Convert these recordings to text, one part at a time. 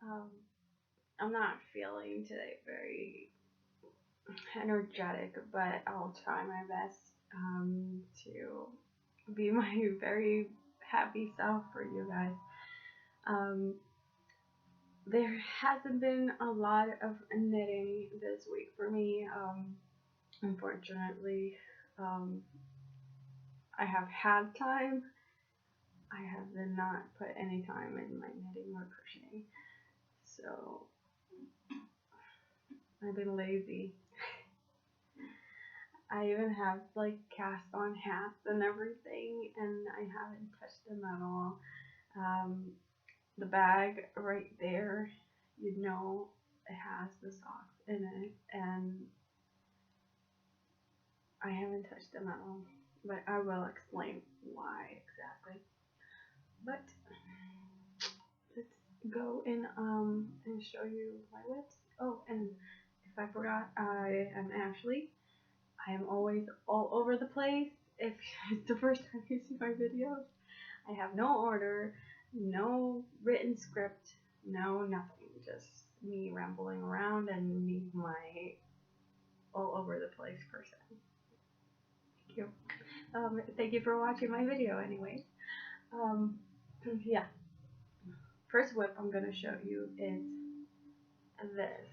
Um, I'm not feeling today very energetic, but I'll try my best to be my very happy self for you guys. Um, there hasn't been a lot of knitting this week for me. Unfortunately, um, I have had time. I have not put any time in my knitting or crocheting, so I've been lazy. I even have like cast on hats and everything, and I haven't touched them at all. Um, the bag right there, you know, it has the socks in it, and I haven't touched them at all. But I will explain why exactly. But let's go and show you my whips. Oh, and if I forgot, I am Ashley. I am always all over the place. If it's the first time you see my videos, I have no order, no written script, no nothing. Just me rambling around and me my all over the place person. Thank you. Thank you for watching my video anyway. Um, yeah. First whip I'm gonna show you is this.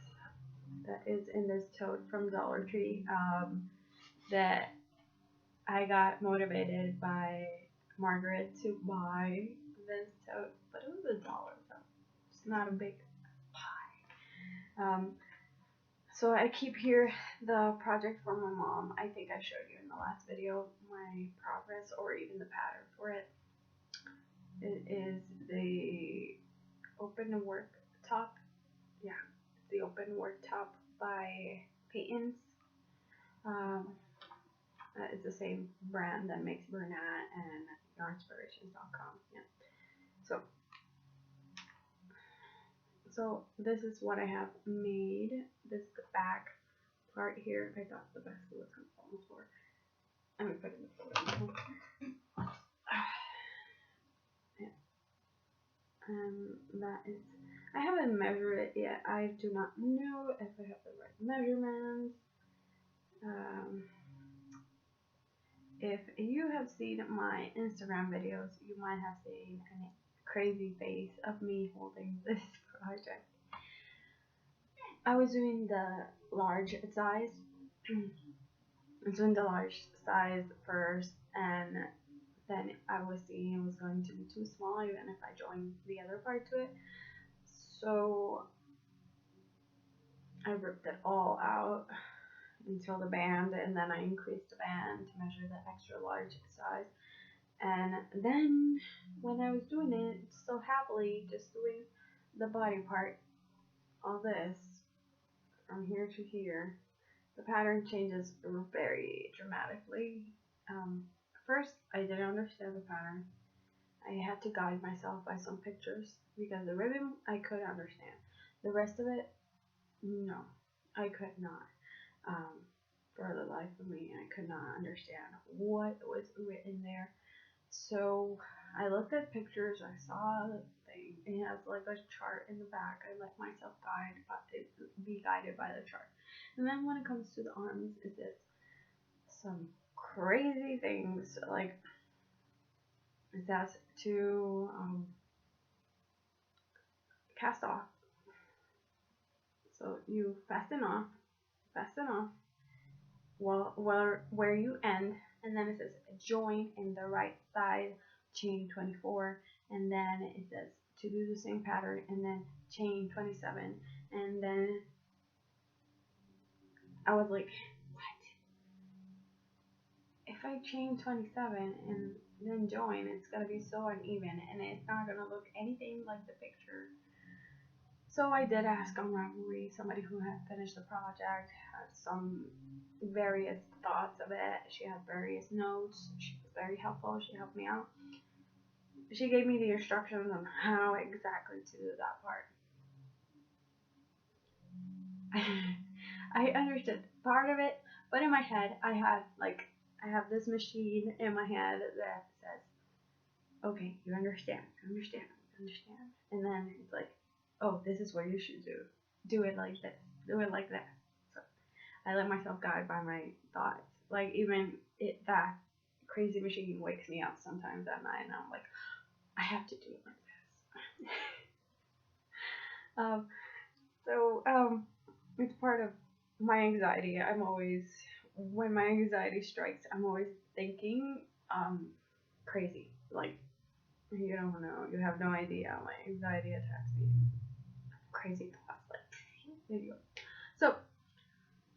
That is in this tote from Dollar Tree. That I got motivated by Margaret to buy this tote, but it was $1, so it's not a big pie. So I keep here the project for my mom. I think I showed you in the last video my progress or even the pattern for it. It is the open work top. Yeah, it's the open work top by Peyton's. Um, it's the same brand that makes Bernat and yarnspirations.com. Yeah. So this is what I have made. This is the back part here. I thought the basket was gonna fall on the floor. I'm gonna put it in the floor. Yeah. That is. I haven't measured it yet. I do not know if I have the right measurements. If you have seen my Instagram videos, you might have seen a crazy face of me holding this project. I was doing the large size. I was doing the large size first, and then I was seeing it was going to be too small even if I joined the other part to it. So I ripped it all out until the band, and then I increased the band to measure the extra large size. And then when I was doing it so happily, just doing the body part, all this from here to here, the pattern changes very dramatically. First, I didn't understand the pattern. I had to guide myself by some pictures because the ribbon I could understand. The rest of it, no, I could not. For the life of me, I could not understand what was written there. So I looked at pictures, I saw the thing, it has like a chart in the back. I let myself be guided by the chart. And then when it comes to the arms, it says some crazy things, like it says to cast off. So you fasten off where you end, and then it says join in the right side, chain 24, and then it says to do the same pattern, and then chain 27, and then I was like, what? If I chain 27 and then join, it's gonna be so uneven, and it's not gonna look anything like the picture. So I did ask on Ravelry, somebody who had finished the project, had some various thoughts of it. She had various notes. She was very helpful. She helped me out. She gave me the instructions on how exactly to do that part. I understood part of it, but in my head, I have this machine in my head that says, okay, you understand, and then it's like, oh, this is what you should do. Do it like this. Do it like that. So I let myself guide by my thoughts. Like even that crazy machine wakes me up sometimes at night, and I'm like, I have to do it like this. um, so it's part of my anxiety. I'm always, when my anxiety strikes, I'm always thinking crazy. Like you don't know, you have no idea. My anxiety attacks me. Crazy thoughts, like anyway. So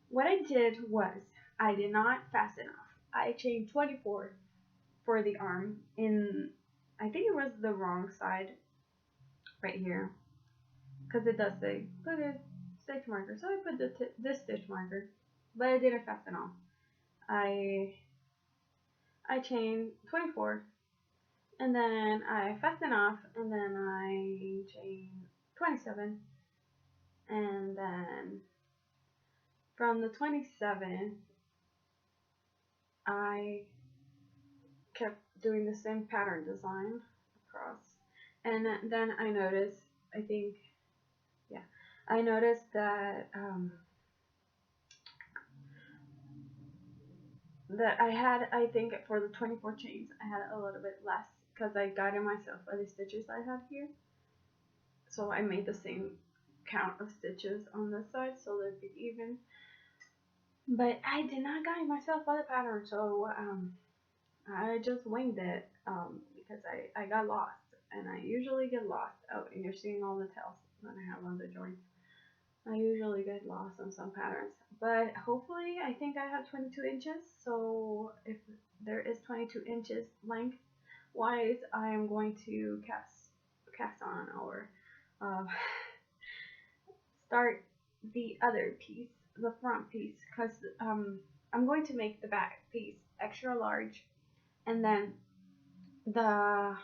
what I did was I did not fast enough. I chained 24 for the arm in, I think it was the wrong side right here, because it does say put a stitch marker. So I put this stitch marker, but I didn't fast enough. I chained 24, and then I fastened off, and then I chained 27, and then from the 27th I kept doing the same pattern design across, and then I noticed, I think, yeah, I noticed that that I had, I think for the 24 chains I had a little bit less because I guided myself by the stitches I had here. So I made the same count of stitches on this side so they'd be even. But I did not guide myself by the pattern, so I just winged it because I got lost, and I usually get lost. Oh, and you're seeing all the tails that I have on the joints. I usually get lost on some patterns, but hopefully I think I have 22 inches, so if there is 22 inches length wise, I am going to cast on or um, start the other piece, the front piece, because I'm going to make the back piece extra large, and then the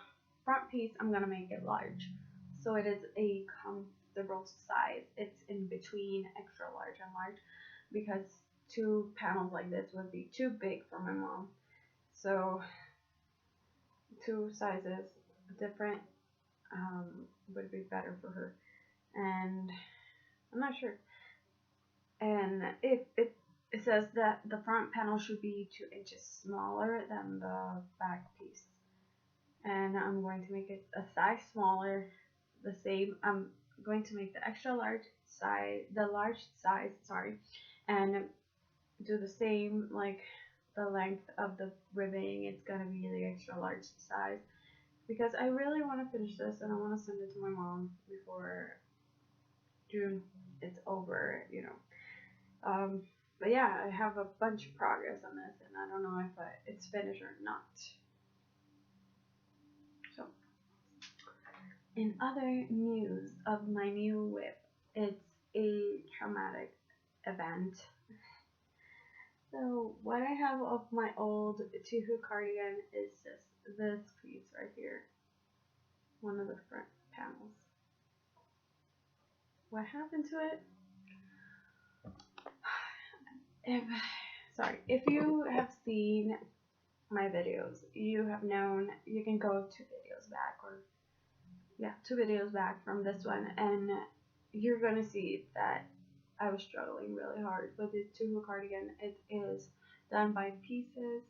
front piece I'm gonna make it large, so it is a comfortable size. It's in between extra large and large, because two panels like this would be too big for my mom. So two sizes different would be better for her, and I'm not sure. And it says that the front panel should be 2 inches smaller than the back piece, and I'm going to make it a size smaller, the same. I'm going to make the extra large size, the large size, sorry, and do the same, like the length of the ribbing. It's gonna be the extra large size because I really want to finish this and I want to send it to my mom before June it's over, you know. But yeah, I have a bunch of progress on this, and I don't know if it's finished or not. So, in other news of my new whip, it's a traumatic event. So what I have of my old Tuhu cardigan is just this piece right here, one of the front panels. What happened to it? If you have seen my videos, you have known, you can go 2 videos back, or yeah, 2 videos back from this one, and you're gonna see that I was struggling really hard with this Tuhu cardigan. It is done by pieces,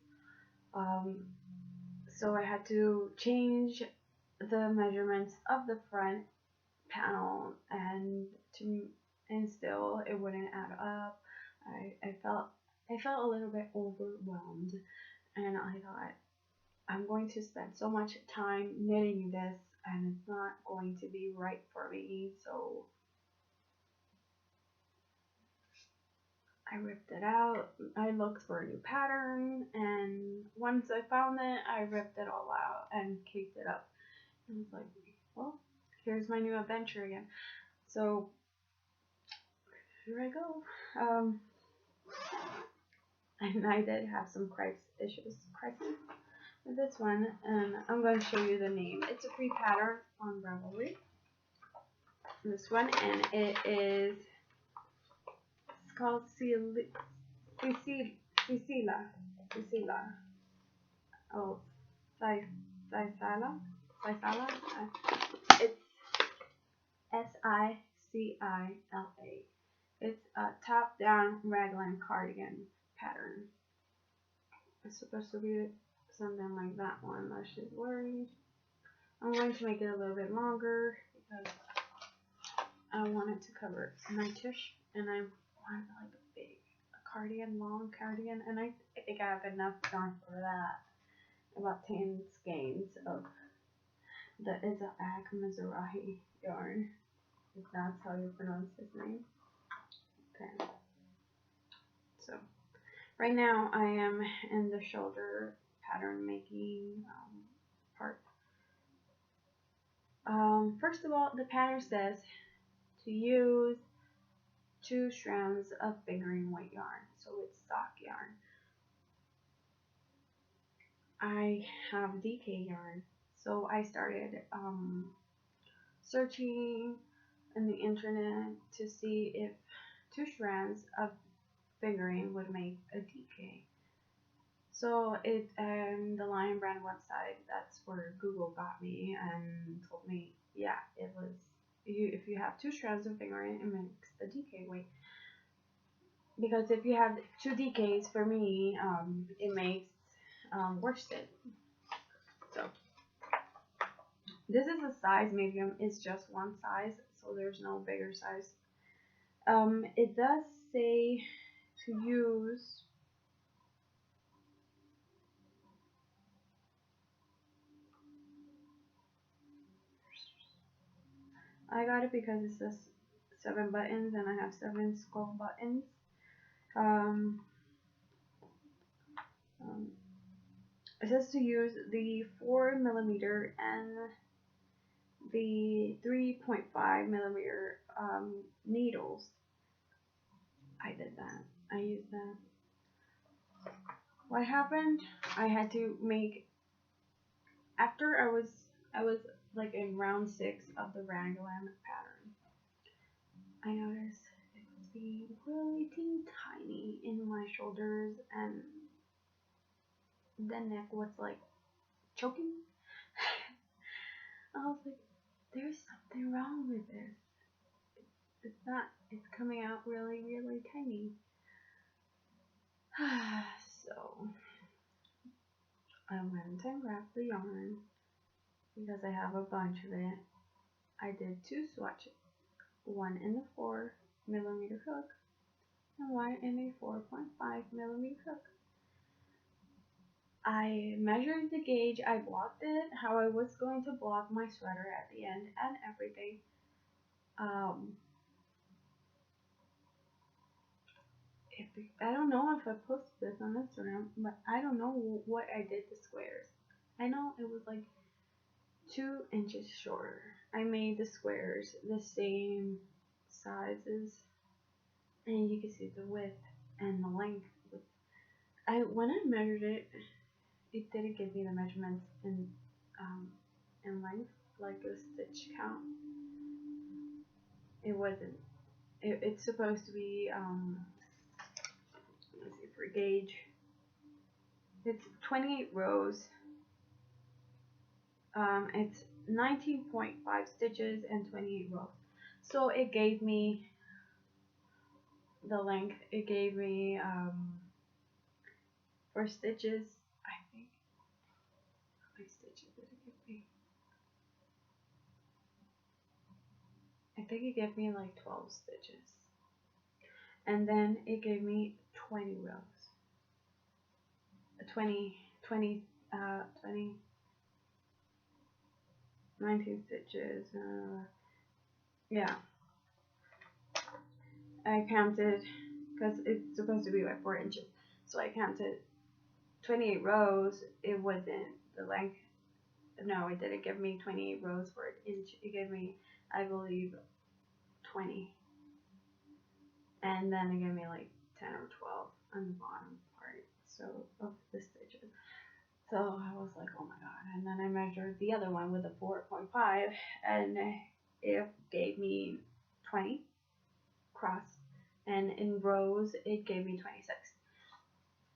so I had to change the measurements of the front panel, and still it wouldn't add up. I felt a little bit overwhelmed, and I thought, I'm going to spend so much time knitting this, and it's not going to be right for me, so I ripped it out. I looked for a new pattern, and once I found it, I ripped it all out and caked it up. And I was like, well, here's my new adventure again. So here I go. And I did have some crisis with this one, and I'm going to show you the name. It's a free pattern on Ravelry. This one, and it's called Cecilia. Oh, Saisala. It's Sicila. It's a top-down raglan cardigan pattern. It's supposed to be something like that one that she's wearing. I'm going to make it a little bit longer because I want it to cover my tush, and I want like a big cardigan, long cardigan, and I think I have enough yarn for that. About 10 skeins of the Isaac Mizrahi yarn, if that's how you pronounce his name. Okay. So right now I am in the shoulder pattern making part. First of all, the pattern says to use 2 strands of fingering weight yarn, so it's stock yarn. I have DK yarn, so I started searching on the internet to see if 2 strands of fingering would make a DK. So the Lion Brand website, that's where Google got me and told me, yeah, it was if you have 2 strands of fingering, it makes a DK weight. Because if you have 2 DKs, for me, it makes worsted. So this is a size medium. It's just one size, so there's no bigger size. It does say to use I got it because it says 7 buttons and I have 7 skull buttons. It says to use the 4mm and the 3.5mm needles. I did that. I used that. What happened? I had to make, after I was like in round 6 of the raglan pattern, I noticed it was being really tiny in my shoulders, and the neck was like choking. I was like, there's something wrong with this. It's coming out really, really tiny. So I went and grabbed the yarn because I have a bunch of it. I did 2 swatches, one in the 4mm hook and one in a 4.5mm hook. I measured the gauge, I blocked it, how I was going to block my sweater at the end and everything. I don't know if I posted this on Instagram, but I don't know what I did to squares. I know it was like 2 inches shorter. I made the squares the same sizes, and you can see the width and the length. When I measured it, it didn't give me the measurements in length, like a stitch count. It wasn't. It's supposed to be let's see, for gauge. It's 28 rows. It's 19.5 stitches and 28 rows. So it gave me the length. It gave me for stitches, I think. How many stitches did it give me? I think it gave me like 12 stitches. And then it gave me 20 rows. 19 stitches. Yeah. I counted, because it's supposed to be like 4 inches. So I counted 28 rows. It wasn't the length. No, it didn't give me 28 rows for an inch. It gave me, I believe, 20. And then it gave me like 10 or 12 on the bottom part, so of the stitches. So I was like, oh my god. And then I measured the other one with a 4.5, and it gave me 20 cross, and in rows it gave me 26.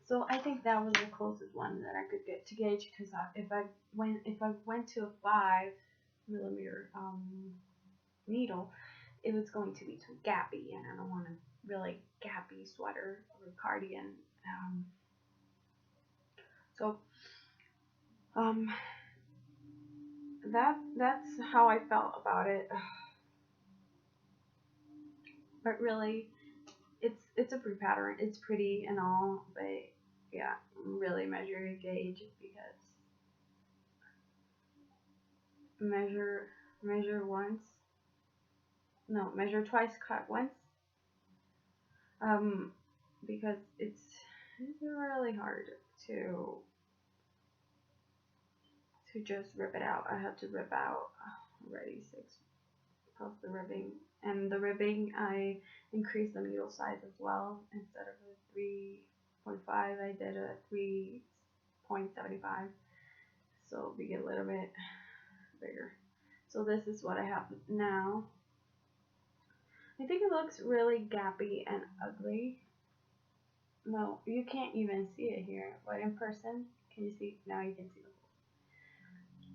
So I think that was the closest one that I could get to gauge, because if I went to a 5mm needle, it was going to be too gappy, and I don't want a really gappy sweater or cardigan. So um, that's how I felt about it. But really, it's a free pattern. It's pretty and all, but yeah, really measure your gauge, because measure once, no, measure twice, cut once. Because it's really hard to just rip it out. I had to rip out already 6 plus the ribbing. And the ribbing, I increased the needle size as well. Instead of a 3.5, I did a 3.75. So it'll be a little bit bigger. So this is what I have now. I think it looks really gappy and ugly. No, you can't even see it here, but in person, can you see? Now you can see the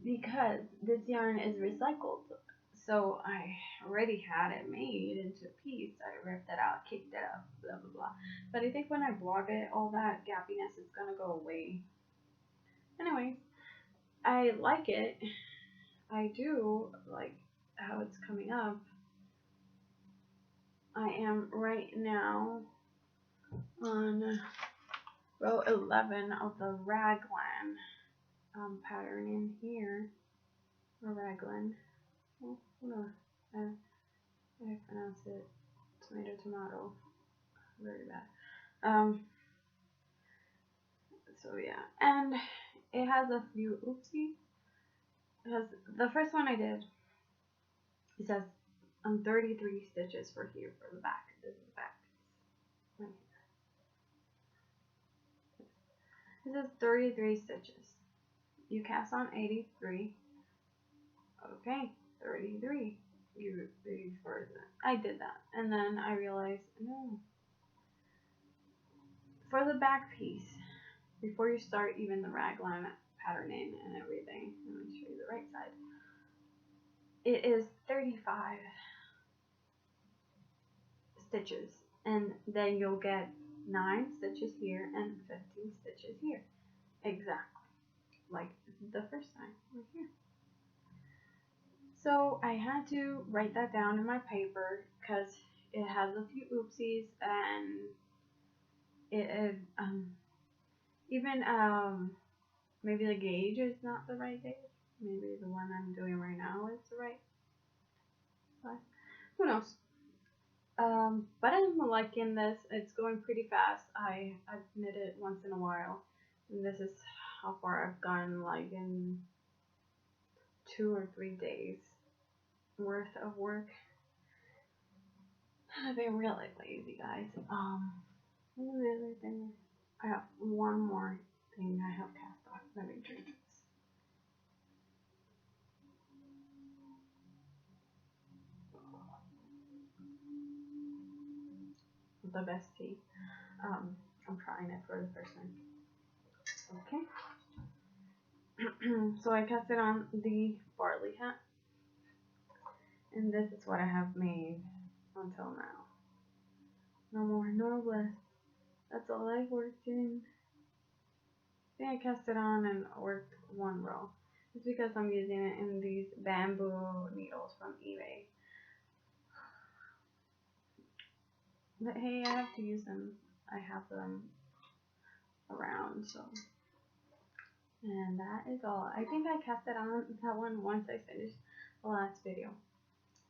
because this yarn is recycled. So I already had it made into a piece. I ripped it out, kicked it up, blah blah blah. But I think when I blog it, all that gappiness is gonna go away. Anyways, I like it. I do like how it's coming up. I am right now on row 11 of the raglan pattern in here, or raglan. Oh, no, I pronounce it tomato, very bad. So yeah, and it has a few oopsies. It has the first one I did. It says 33 stitches for here for the back. This is the back piece. Right here. This is 33 stitches. You cast on 83. Okay, 33. You for that. I did that, and then I realized no. For the back piece, before you start even the raglan patterning and everything, let me show you the right side. It is 35 stitches, and then you'll get 9 stitches here and 15 stitches here, exactly like the first time right here. So I had to write that down in my paper because it has a few oopsies, and it even maybe the gauge is not the right gauge. Maybe the one I'm doing right now is the right size. Who knows? But I'm liking this. It's going pretty fast. I've knit it once in a while, and this is how far I've gone, like in 2 or 3 days worth of work. I've been really lazy, guys. What was the other thing? I have one more thing I have cast off. Let me drink this. The best tea. I'm trying it for the first time. Okay. So I cast it on the barley hat, and this is what I have made until now. No more, no less. That's all I've worked in. Then I cast it on and worked 1 row. It's because I'm using it in these bamboo needles from eBay. But hey, I have to use them. I have them around, so. And that is all. I think I cast it on that one once I finished the last video.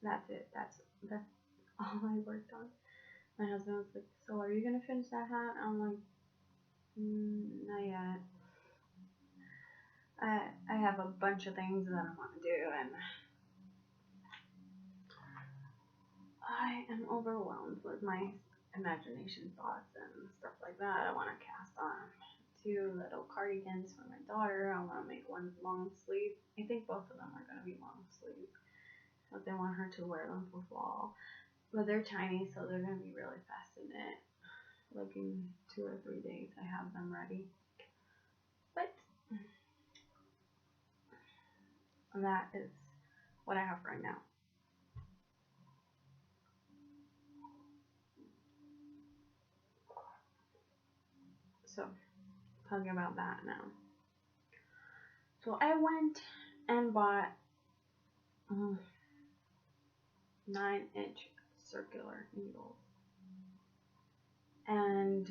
That's it. That's all I worked on. My husband was like, so are you gonna finish that hat? I'm like, not yet. I have a bunch of things that I want to do, and I am overwhelmed with my imagination thoughts and stuff like that. I want to cast on 2 little cardigans for my daughter. I want to make one long sleeve. I think both of them are going to be long sleeve, but I want her to wear them for fall. But they're tiny, so they're going to be really fast to knit. Like in 2 or 3 days, I have them ready. But that is what I have right now. So, talking about that now. So I went and bought 9-inch circular needles. And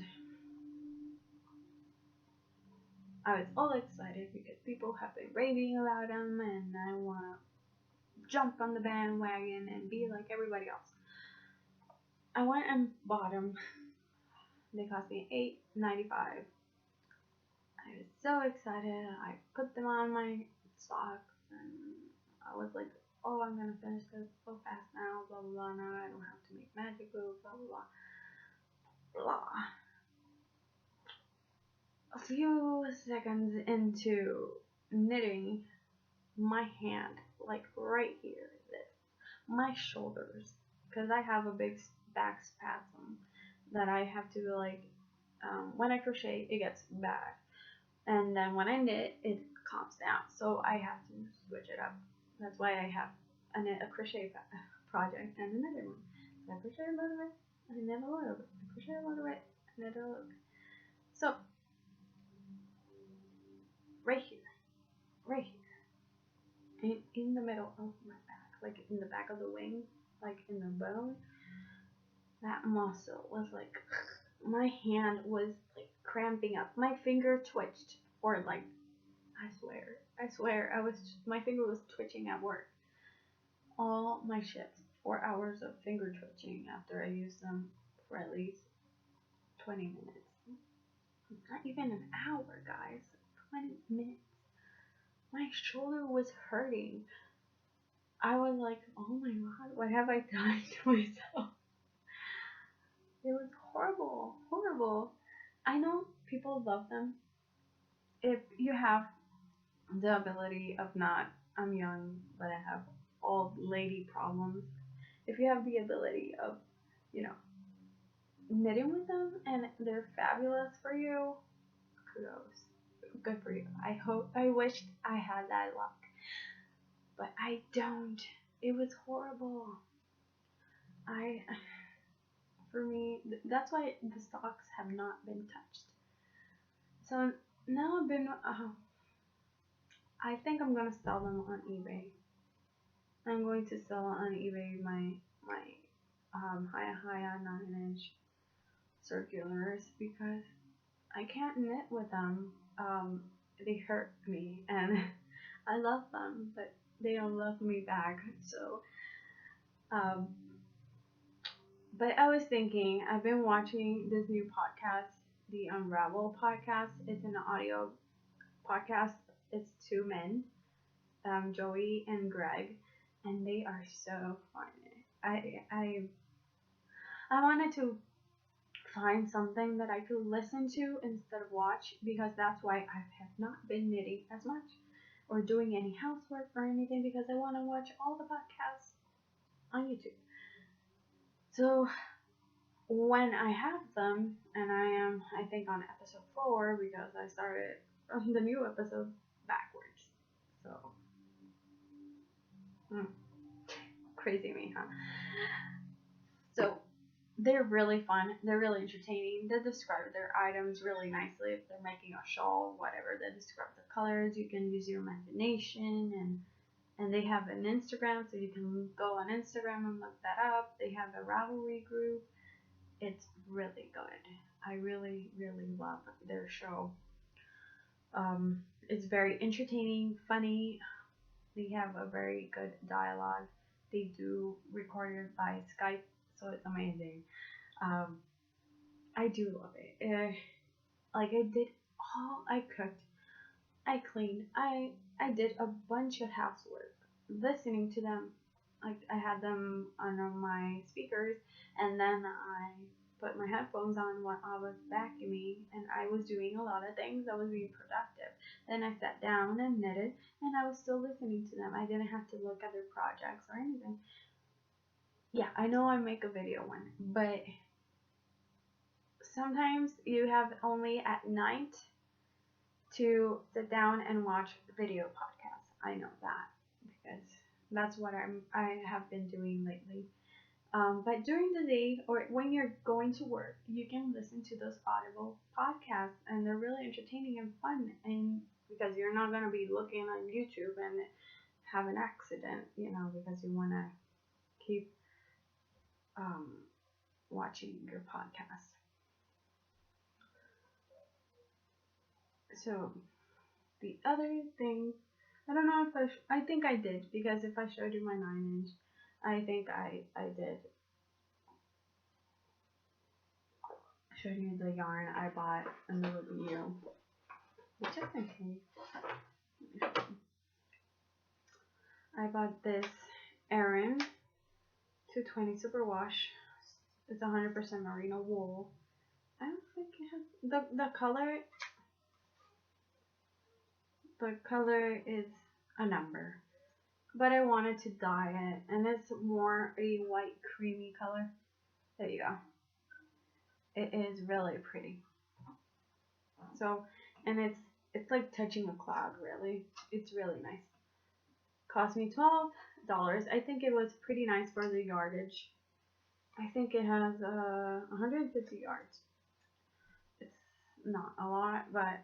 I was all excited because people have been raving about them, and I want to jump on the bandwagon and be like everybody else. I went and bought them. They cost me $8.95. I was so excited. I put them on my socks, and I was like, oh, I'm gonna finish this so fast now, blah blah blah. Now I don't have to make magic moves, blah blah blah blah. A few seconds into knitting, my hand, like right here, my shoulders, because I have a big back spasm that I have to like, when I crochet it gets bad, and then when I knit it calms down, so I have to switch it up. That's why I have a crochet project and another one. So I crochet a little bit, I knit a little bit, I crochet a little bit, knit a little bit. So right here, in the middle of my back, like in the back of the wing, like in the bone, that muscle was like, my hand was like cramping up. My finger twitched for like, I swear, my finger was twitching at work. All my shifts, 4 hours of finger twitching after I used them for at least 20 minutes. Not even an hour, guys. 20 minutes. My shoulder was hurting. I was like, oh my god, what have I done to myself? It was horrible, horrible. I know people love them. If you have the ability of not, I'm young, but I have old lady problems. If you have the ability of, knitting with them and they're fabulous for you, kudos. Good for you. I wished I had that luck, but I don't. It was horrible. For me, that's why the socks have not been touched. So now I think I'm gonna sell them on eBay. I'm going to sell on eBay my Haya 9-inch circulars because I can't knit with them. They hurt me, and I love them, but they don't love me back. So, but I was thinking, I've been watching this new podcast, the Unravel podcast. It's an audio podcast. It's 2 men, Joey and Greg, and they are so funny. I wanted to find something that I could listen to instead of watch, because that's why I have not been knitting as much or doing any housework or anything, because I want to watch all the podcasts on YouTube. So when I have them, and I think on episode 4, because I started the new episode backwards. So crazy me, huh? So they're really fun. They're really entertaining. They describe their items really nicely. If they're making a shawl, whatever, they describe the colors. You can use your imagination, and they have an Instagram, so you can go on Instagram and look that up. They have a Ravelry group. It's really good. I really, really love their show. It's very entertaining, funny. They have a very good dialogue. They do record it by Skype, so it's amazing. I do love it. Like I cooked, I cleaned, I did a bunch of housework. Listening to them, like I had them on my speakers, and then I put my headphones on while I was vacuuming, and I was doing a lot of things. I was being productive. Then I sat down and knitted, and I was still listening to them. I didn't have to look at their projects or anything. Yeah, I know I make a video one, but sometimes you have only at night to sit down and watch video podcasts. I know that because that's what I have been doing lately. But during the day or when you're going to work, you can listen to those Audible podcasts, and they're really entertaining and fun. And because you're not gonna be looking on YouTube and have an accident, because you wanna keep watching your podcast. So the other thing, I don't know if I think I did, because if I showed you my 9-inch, I think I did show you the yarn I bought in the review, which I think I bought this Erin 220 Superwash. It's 100% merino wool. I don't think it has the color. The color is a number, but I wanted to dye it, and it's more a white creamy color. There you go. It is really pretty. So, and it's like touching a cloud, really. It's really nice. Cost me $12. I think it was pretty nice for the yardage. I think it has 150 yards. It's not a lot, but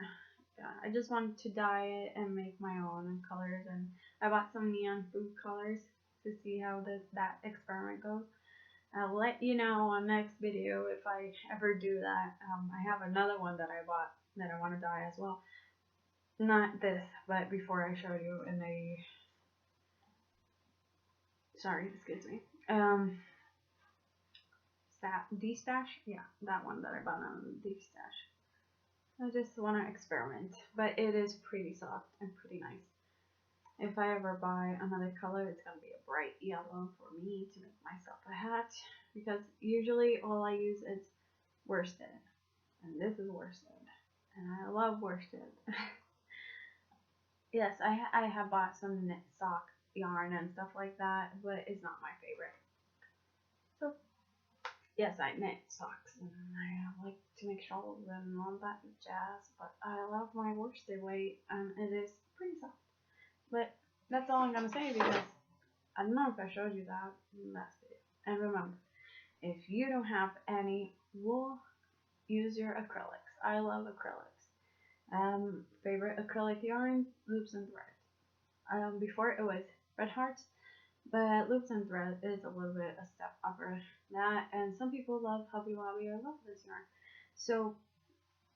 yeah, I just wanted to dye it and make my own colors, and I bought some neon food colors to see how that experiment goes. I'll let you know on next video if I ever do that. I have another one that I bought that I want to dye as well. Not this, but before I showed you in the, sorry, excuse me, D-Stash? Yeah, that one that I bought on D-Stash. I just want to experiment, but it is pretty soft and pretty nice. If I ever buy another color, it's going to be a bright yellow for me to make myself a hat, because usually all I use is worsted, and this is worsted, and I love worsted. Yes, I have bought some knit sock yarn and stuff like that, but it's not my favorite. So yes, I knit socks, and I like to make shawls and all that jazz, but I love my worsted weight, and it is pretty soft. But that's all I'm gonna say, because I don't know if I showed you that in the last video. And remember, if you don't have any wool, use your acrylics. I love acrylics. Favorite acrylic yarn, loops and thread. Before it was Red Hearts, but loops and thread is a little bit a step upper than that. And some people love Hobby Lobby or love this yarn. So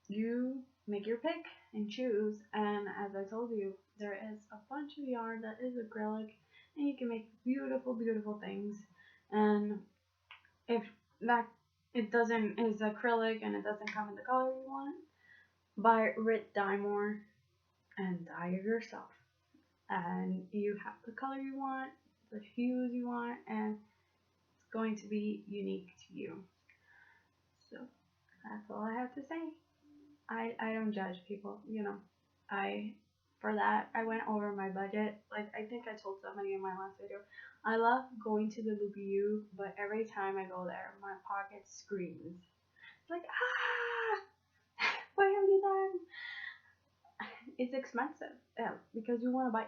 you make your pick and choose, and as I told you, there is a bunch of yarn that is acrylic, and you can make beautiful things. And if that is acrylic and it doesn't come in the color you want, buy Rit Dye More and dye it yourself, and you have the color you want, the hues you want, and it's going to be unique to you. So that's all I have to say. I don't judge people, for that, I went over my budget. Like, I think I told somebody in my last video, I love going to the Lubiu, but every time I go there, my pocket screams. It's like, why have you done? It's expensive, because you want to buy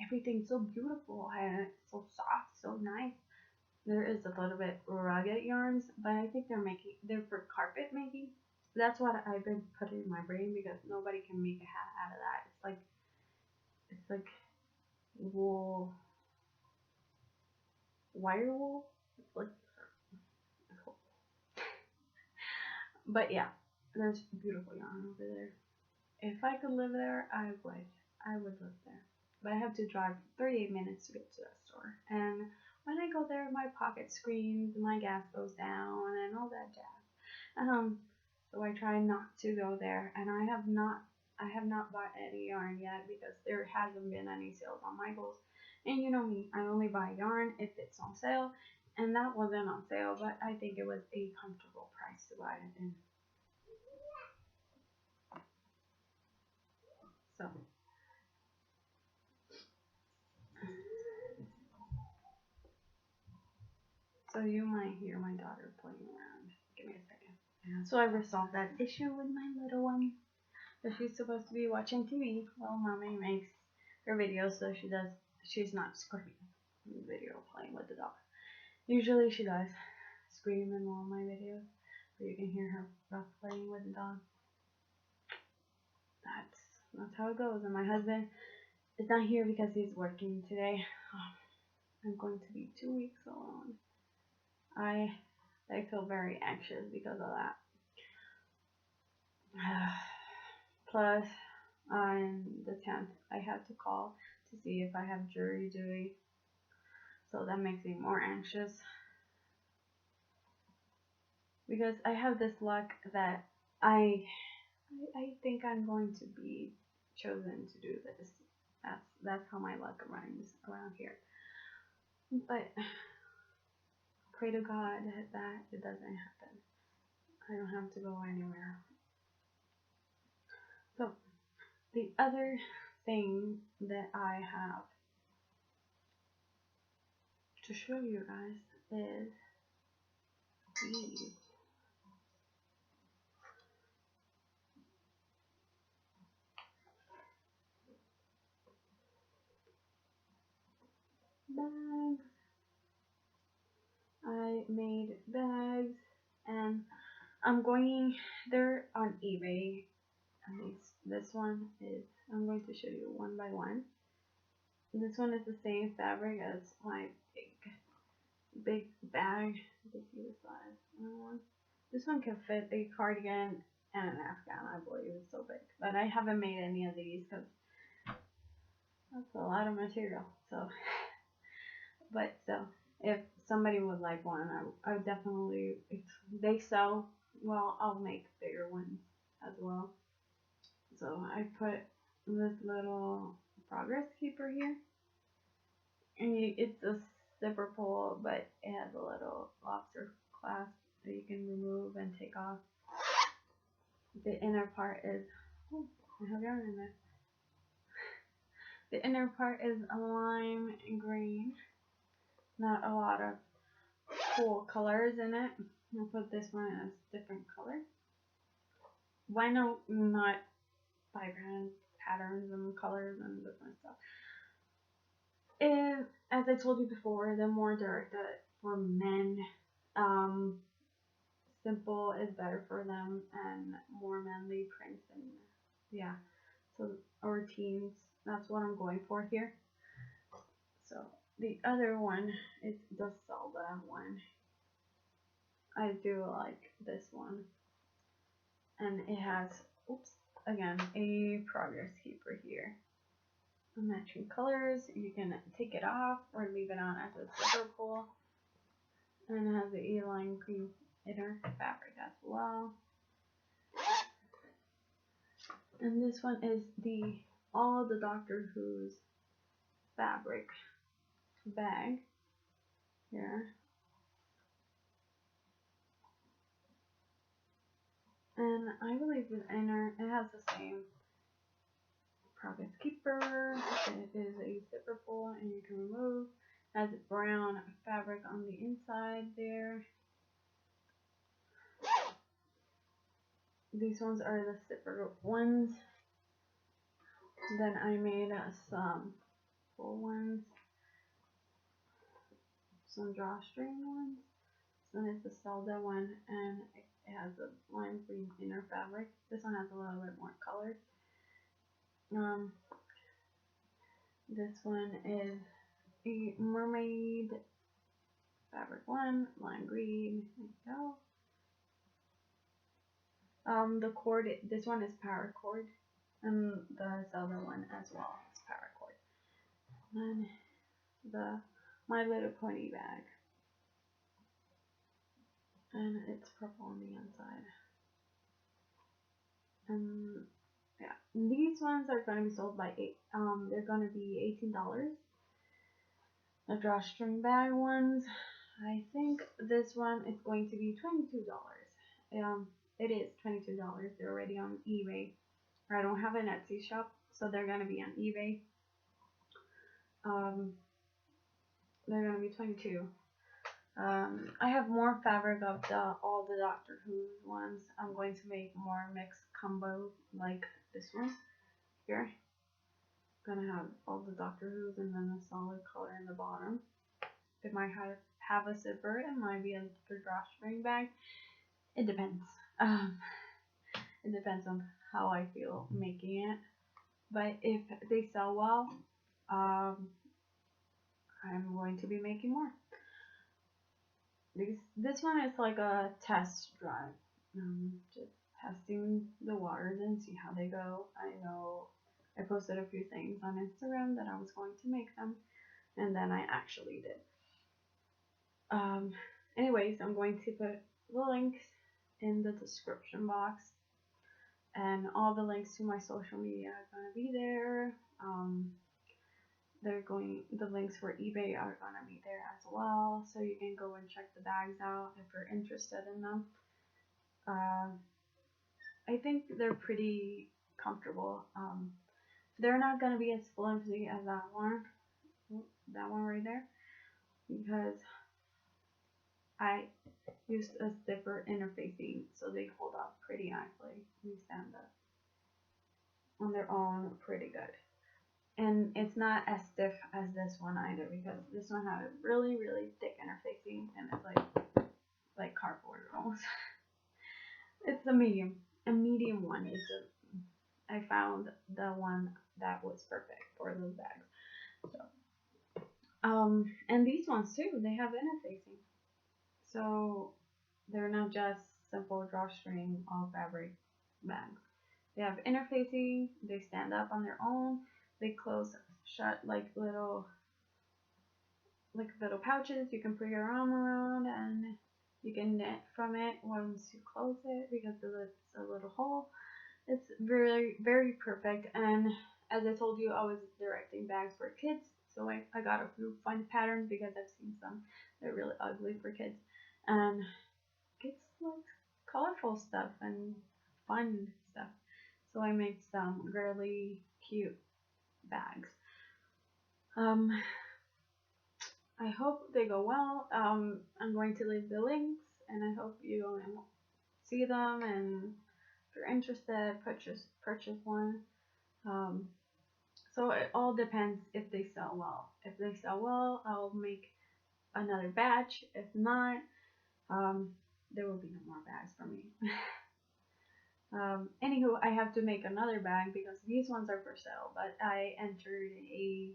everything so beautiful, and so soft, so nice. There is a little bit rugged yarns, but I think they're for carpet making. That's what I've been putting in my brain, because nobody can make a hat out of that. It's like wool, wire wool. But yeah, there's beautiful yarn over there. If I could live there, I would live there. But I have to drive 38 minutes to get to that store. And when I go there, my pocket screams, my gas goes down, and all that jazz. So I try not to go there, and I have not bought any yarn yet, because there hasn't been any sales on Michaels. And you know me, I only buy yarn if it's on sale, and that wasn't on sale, but I think it was a comfortable price to buy it in. So you might hear my daughter playing around. Give me a second. Yeah, so I resolved that issue with my little one. So she's supposed to be watching TV while mommy makes her videos, so she's not screaming in the video playing with the dog. Usually she does scream in all my videos, but you can hear her rough playing with the dog. That's how it goes. And my husband is not here because he's working today. I'm going to be 2 weeks alone. I feel very anxious because of that. Plus, on the 10th, I have to call to see if I have jury duty. So that makes me more anxious. Because I have this luck that I think I'm going to be chosen to do this. That's how my luck runs around here. But pray to God that it doesn't happen. I don't have to go anywhere. So the other thing that I have to show you guys is these. Bags. I made bags and they're on eBay. At least this one is, I'm going to show you one by one. This one is the same fabric as my big bag. You can see the size. This one can fit a cardigan and an afghan, I believe. It's so big. But I haven't made any of these because that's a lot of material. So, but still, if somebody would like one, I would definitely, if they sell, well, I'll make bigger ones as well. So I put this little progress keeper here, and it's a zipper pull, but it has a little lobster clasp that you can remove and take off. The inner part is, oh, I have yarn in there. The inner part is a lime green. Not a lot of cool colors in it. I'll put this one as different color. Why not vibrant patterns and colors and different stuff? And as I told you before, the more directed for men, simple is better for them, and more manly prints, and yeah, so our teens, that's what I'm going for here. So the other one is the Zelda one. I do like this one, and it has, oops, again, a progress keeper here. Matching colors, you can take it off or leave it on as a zipper pull, and it has the E-line green inner fabric as well. And this one is all the Doctor Who's fabric bag here. And I believe the inner, it has the same progress keeper. It is a zipper pull and you can remove. It has brown fabric on the inside there. These ones are the zipper ones. Then I made some full ones, some drawstring ones. This one is the Zelda one, and it has a lime green inner fabric. This one has a little bit more color. This one is a mermaid fabric one, lime green. There you go. The cord, this one is paracord, and the Zelda one as well is paracord. And the My Little Pony bag, and it's purple on the inside. And yeah, these ones are going to be sold by they're going to be $18. The drawstring bag ones, I think this one is going to be $22. It is $22. They're already on eBay. I don't have an Etsy shop, so they're going to be on eBay. They're going to be $22. I have more fabric of all the Doctor Who ones. I'm going to make more mixed combo like this one here. I'm gonna have all the Doctor Who's and then a solid color in the bottom. It might have a zipper. It might be a drawstring bag. It depends. Um, it depends on how I feel making it. But if they sell well, I'm going to be making more. This one is like a test drive. Just testing the waters and see how they go. I know I posted a few things on Instagram that I was going to make them, and then I actually did. Anyways, I'm going to put the links in the description box, and all the links to my social media are gonna be there. The links for eBay are gonna be there as well, so you can go and check the bags out if you're interested in them. I think they're pretty comfortable. They're not gonna be as flimsy as that one right there, because I used a zipper interfacing, so they hold up pretty nicely. They stand up on their own pretty good. And it's not as stiff as this one either, because this one had a really, really thick interfacing, and it's like cardboard almost. It's a medium one. I found the one that was perfect for those bags. So, and these ones too, they have interfacing, so they're not just simple drawstring all fabric bags. They have interfacing. They stand up on their own. They close shut like little pouches. You can put your arm around, and you can knit from it once you close it, because it's a little hole. It's very, very perfect. And as I told you, I was directing bags for kids, so I got a few fun patterns, because I've seen some that are really ugly for kids, and kids like colorful stuff and fun stuff. So I made some really cute bags. I hope they go well. I'm going to leave the links, and I hope you see them, and if you're interested, purchase one. So it all depends if they sell well. If they sell well, I'll make another batch. If not, there will be no more bags for me. Anywho, I have to make another bag, because these ones are for sale, but I entered a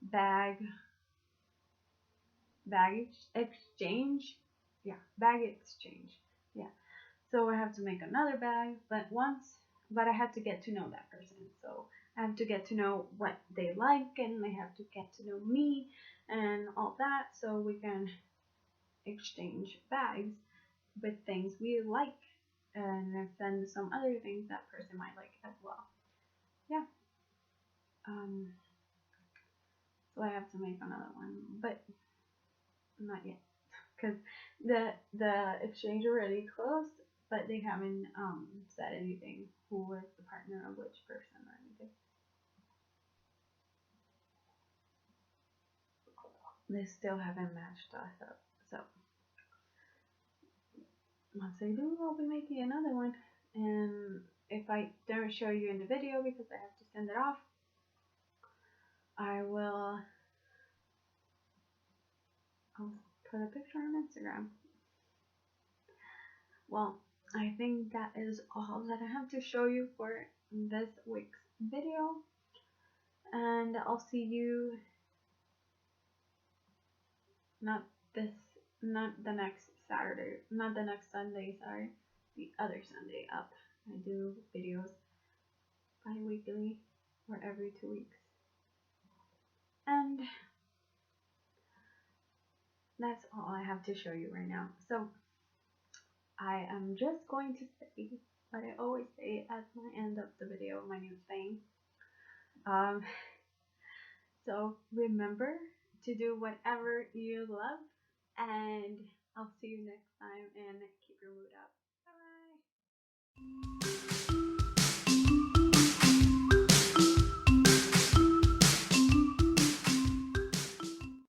bag exchange. Yeah, bag exchange. Yeah. So I have to make another bag, but I have to get to know that person. So I have to get to know what they like, and they have to get to know me and all that, so we can exchange bags with things we like, and send some other things that person might like as well. Yeah. So I have to make another one, but not yet, because the exchange already closed, but they haven't said anything who is the partner of which person or anything. They still haven't matched us up, so once they do, I'll be making another one. And if I don't show you in the video because I have to send it off, I'll put a picture on Instagram. Well, I think that is all that I have to show you for this week's video, and I'll see you not the next Saturday, not the next Sunday, sorry, the other Sunday up. I do videos bi-weekly or every 2 weeks, and that's all I have to show you right now. So I am just going to say what I always say at the end of the video, my new thing. So remember to do whatever you love, and I'll see you next time, and keep your mood up. Bye.